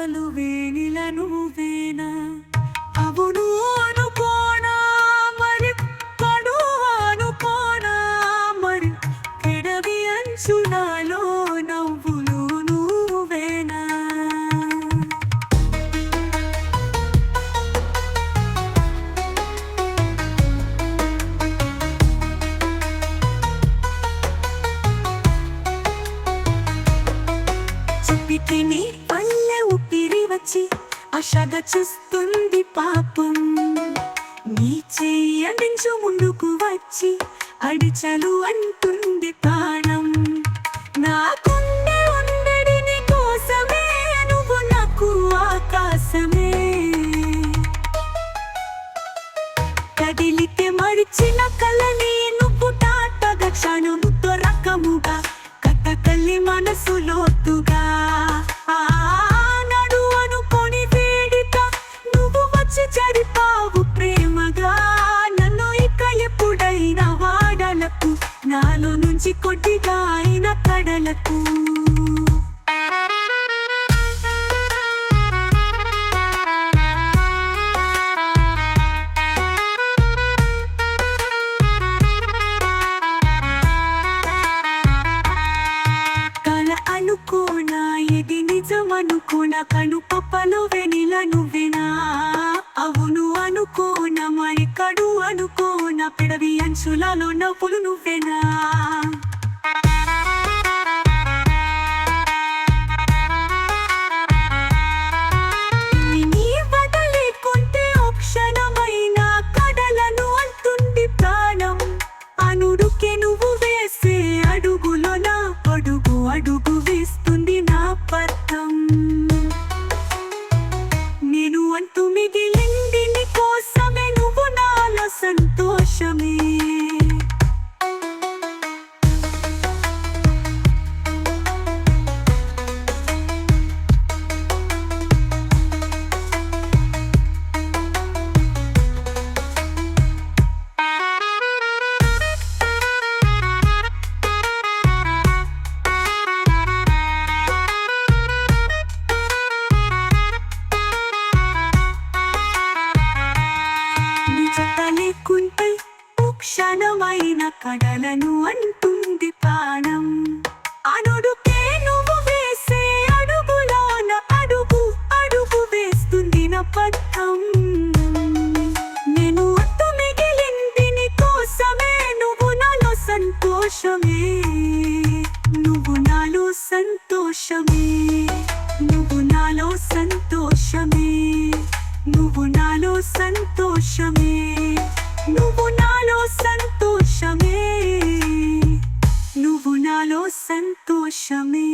పలు వేనిల నువ్వేనా అవును అనుకోనా మరి పడు అనుకోనా మరి పెడవి అంచునాలో నవ్వులు నువ్వేనా చుపికిని పల్లె ఊపిరి వచ్చి ఆశగా చూస్తుంది పాపం నీ చెయ్యి అందించు ముందుకు వచ్చి అడిచలు అంటుంది ప్రాణం నాకుండే ఉండడి నీ కోసమే నువ్వు నాకు ఆకాశమే కదిలితే మరిచిన కలని నువ్వు తాటగా క్షణముతో రకముగా కథకల్లి మనసు లోతుగా నడు అనుకొని వేడిక నువ్వు వచ్చి చడిపావు ప్రేమగా నన్ను ఇక ఎప్పుడైనా వాడలకు నాలో నుంచి కొద్దిగా అయిన కడలకు అనుకోనా ఇది నిజమనుకోనా కను పప్పలో వెనిల నువ్వేనా అవును అనుకోనా మరి కడు అనుకోనా పెడవి అంచులలో నవ్వులు నువ్వేనా నీ వదలేకుంటే ఓ క్షణమైన కడలను అంటుంది ప్రాణం అనుడుకే నువ్వు వేసే అడుగులో నా అడుగు అడుగు వేస్తుంది నా పర్థం నేను అంటూ మిగిలింది నీ కోసమే నువ్వు నాలో సంతోషమే లేకుంటే క్షణమైన కడలను అంటుంది ప్రాణం అనుడుకే నువ్వు వేసే అడుగులోన అడుగు అడుగు వేస్తుంది నా పథం నేను అంటూ మిగిలింది నీ కోసమే నువ్వు నాలో సంతోషమే నువ్వు నాలో సంతోషమే నువ్వు నాలో సంతోషమే నువ్వు నాలో సంతోషమే నువ్వు నాలో సంతోషమే నువ్వు నాలో సంతోషమే